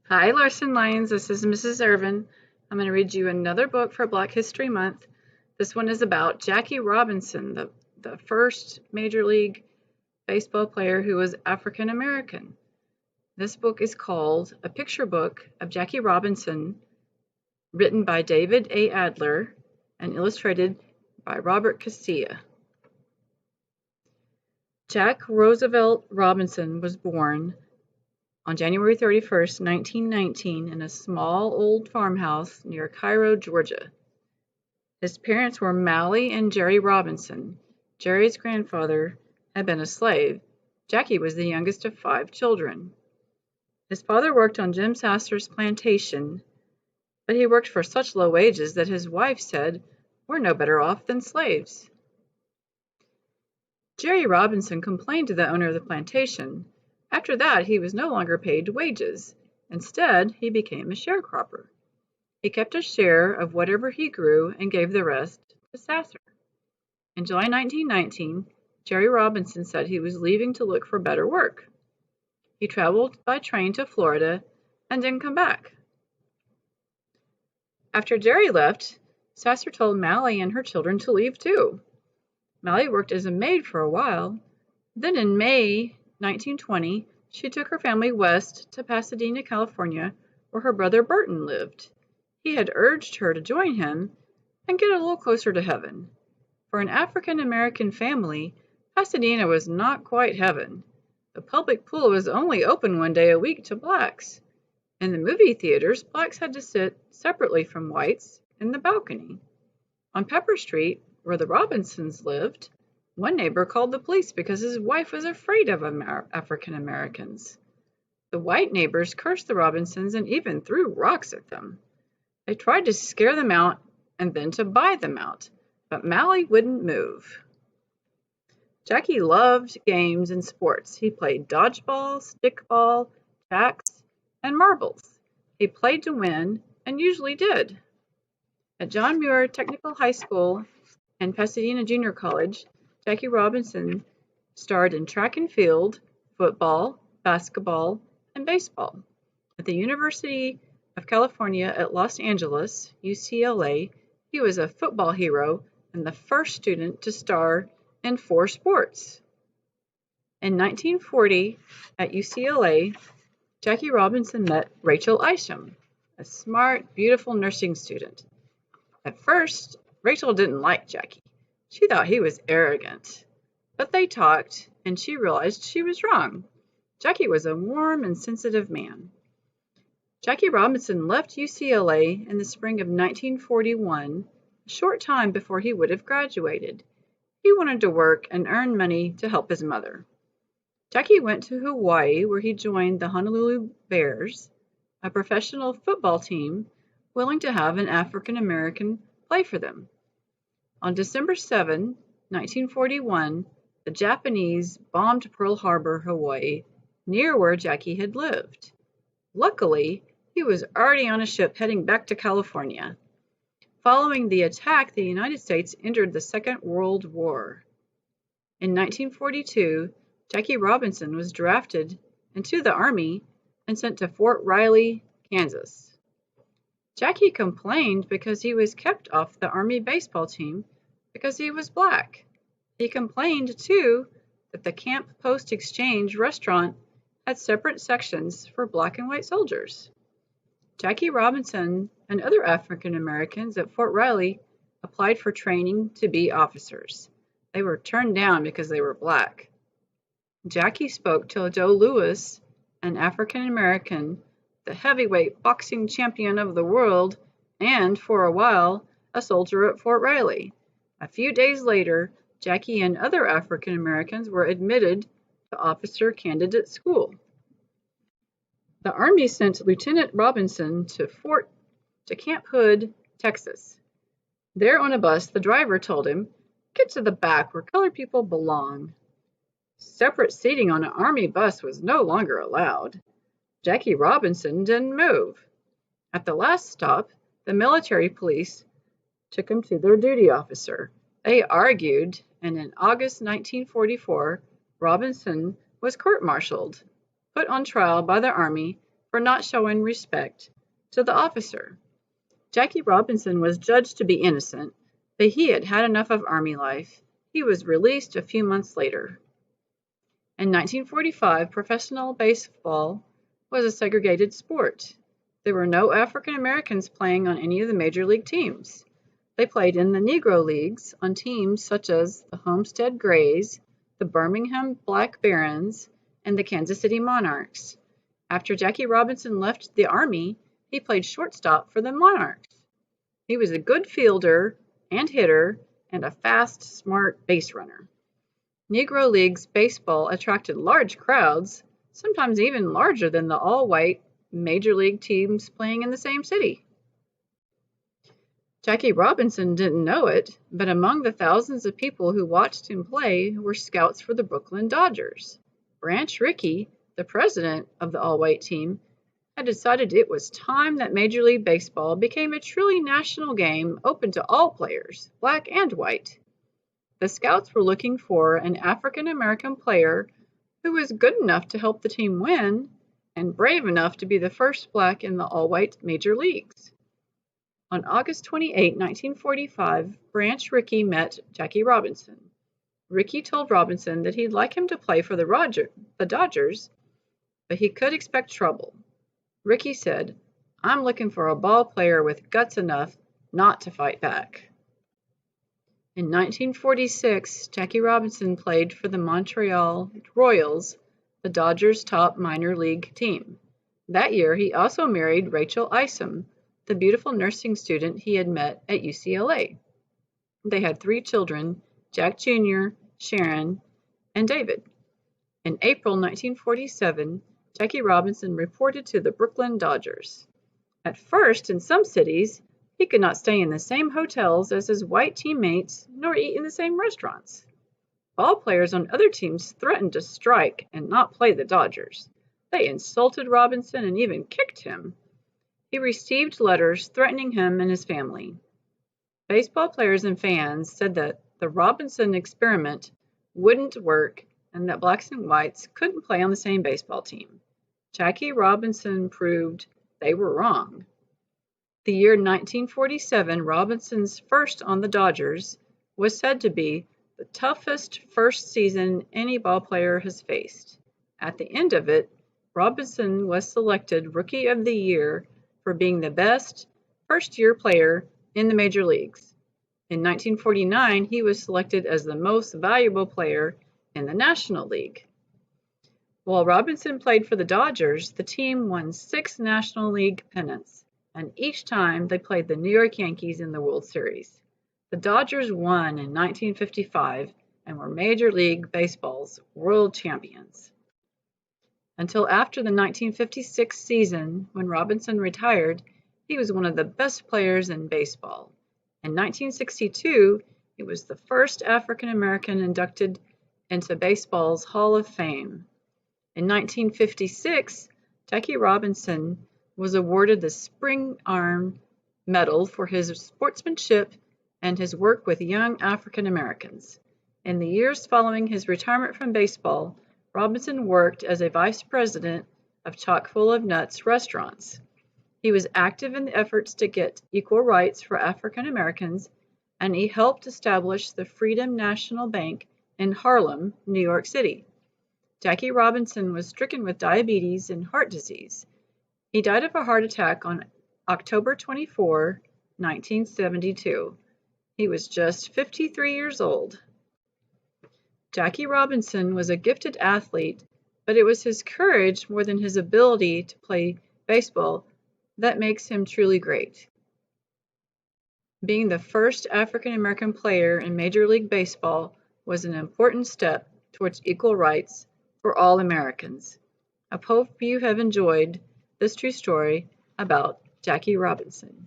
Hi, Larson Lyons. This is Mrs. Irvin. I'm going to read you another book for Black History Month. This one is about Jackie Robinson, the first Major League Baseball player who was African American. This book is called A Picture Book of Jackie Robinson, written by David A. Adler and illustrated by Robert Castilla. Jack Roosevelt Robinson was born on January 31st, 1919, in a small old farmhouse near Cairo, Georgia. His parents were Mally and Jerry Robinson. Jerry's grandfather had been a slave. Jackie was the youngest of 5 children. His father worked on Jim Sasser's plantation, but he worked for such low wages that his wife said, "We're no better off than slaves." Jerry Robinson complained to the owner of the plantation. After that, he was no longer paid wages. Instead, he became a sharecropper. He kept a share of whatever he grew and gave the rest to Sasser. In July 1919, Jerry Robinson said he was leaving to look for better work. He traveled by train to Florida and didn't come back. After Jerry left, Sasser told Mally and her children to leave too. Mally worked as a maid for a while. Then in May 1920, she took her family west to Pasadena, California, where her brother Burton lived. He had urged her to join him and get a little closer to heaven. For an African American family, Pasadena was not quite heaven. The public pool was only open one day a week to blacks. In the movie theaters, blacks had to sit separately from whites in the balcony. On Pepper Street, where the Robinsons lived, one neighbor called the police because his wife was afraid of African Americans. The white neighbors cursed the Robinsons and even threw rocks at them. They tried to scare them out and then to buy them out, but Mally wouldn't move. Jackie loved games and sports. He played dodgeball, stickball, jacks, and marbles. He played to win and usually did. At John Muir Technical High School and Pasadena Junior College, Jackie Robinson starred in track and field, football, basketball, and baseball. At the University of California at Los Angeles, UCLA, he was a football hero and the first student to star in 4 sports. In 1940, at UCLA, Jackie Robinson met Rachel Isham, a smart, beautiful nursing student. At first, Rachel didn't like Jackie. She thought he was arrogant. But they talked, and she realized she was wrong. Jackie was a warm and sensitive man. Jackie Robinson left UCLA in the spring of 1941, a short time before he would have graduated. He wanted to work and earn money to help his mother. Jackie went to Hawaii, where he joined the Honolulu Bears, a professional football team willing to have an African American play for them. On December 7, 1941, the Japanese bombed Pearl Harbor, Hawaii, near where Jackie had lived. Luckily, he was already on a ship heading back to California. Following the attack, the United States entered the Second World War. In 1942, Jackie Robinson was drafted into the Army and sent to Fort Riley, Kansas. Jackie complained because he was kept off the Army baseball team because he was black. He complained, too, that the Camp Post Exchange restaurant had separate sections for black and white soldiers. Jackie Robinson and other African Americans at Fort Riley applied for training to be officers. They were turned down because they were black. Jackie spoke to Joe Louis, an African American, the heavyweight boxing champion of the world, and, for a while, a soldier at Fort Riley. A few days later, Jackie and other African Americans were admitted to officer candidate school. The Army sent Lieutenant Robinson to Camp Hood, Texas. There on a bus, the driver told him, "Get to the back where colored people belong." Separate seating on an Army bus was no longer allowed. Jackie Robinson didn't move. At the last stop, the military police took him to their duty officer. They argued, and in August 1944, Robinson was court-martialed, put on trial by the Army, for not showing respect to the officer. Jackie Robinson was judged to be innocent, but he had had enough of Army life. He was released a few months later. In 1945, professional baseball was a segregated sport. There were no African Americans playing on any of the major league teams. They played in the Negro Leagues on teams such as the Homestead Grays, the Birmingham Black Barons, and the Kansas City Monarchs. After Jackie Robinson left the Army, he played shortstop for the Monarchs. He was a good fielder and hitter and a fast, smart base runner. Negro Leagues baseball attracted large crowds, sometimes even larger than the all-white major league teams playing in the same city. Jackie Robinson didn't know it, but among the thousands of people who watched him play were scouts for the Brooklyn Dodgers. Branch Rickey, the president of the all-white team, had decided it was time that Major League Baseball became a truly national game open to all players, black and white. The scouts were looking for an African American player who was good enough to help the team win and brave enough to be the first black in the all-white major leagues. On August 28, 1945, Branch Rickey met Jackie Robinson. Rickey told Robinson that he'd like him to play for the Dodgers, but he could expect trouble. Rickey said, "I'm looking for a ball player with guts enough not to fight back." In 1946, Jackie Robinson played for the Montreal Royals, the Dodgers' top minor league team. That year, he also married Rachel Isom, the beautiful nursing student he had met at UCLA. They had 3 children, Jack Jr., Sharon, and David. In April 1947, Jackie Robinson reported to the Brooklyn Dodgers. At first, in some cities, he could not stay in the same hotels as his white teammates nor eat in the same restaurants. Ball players on other teams threatened to strike and not play the Dodgers. They insulted Robinson and even kicked him. He received letters threatening him and his family. Baseball players and fans said that the Robinson experiment wouldn't work and that blacks and whites couldn't play on the same baseball team. Jackie Robinson proved they were wrong. The year 1947, Robinson's first on the Dodgers, was said to be the toughest first season any ball player has faced. At the end of it, Robinson was selected Rookie of the Year for being the best first-year player in the major leagues. In 1949, he was selected as the most valuable player in the National League. While Robinson played for the Dodgers, the team won 6 National League pennants, and each time they played the New York Yankees in the World Series. The Dodgers won in 1955 and were Major League Baseball's world champions. Until after the 1956 season, when Robinson retired, he was one of the best players in baseball. In 1962, he was the first African American inducted into baseball's Hall of Fame. In 1956, Jackie Robinson was awarded the Spring Arm Medal for his sportsmanship and his work with young African Americans. In the years following his retirement from baseball, Robinson worked as a vice president of Chock-full of Nuts restaurants. He was active in the efforts to get equal rights for African Americans, and he helped establish the Freedom National Bank in Harlem, New York City. Jackie Robinson was stricken with diabetes and heart disease. He died of a heart attack on October 24, 1972. He was just 53 years old. Jackie Robinson was a gifted athlete, but it was his courage more than his ability to play baseball that makes him truly great. Being the first African American player in Major League Baseball was an important step towards equal rights for all Americans. I hope you have enjoyed this true story about Jackie Robinson.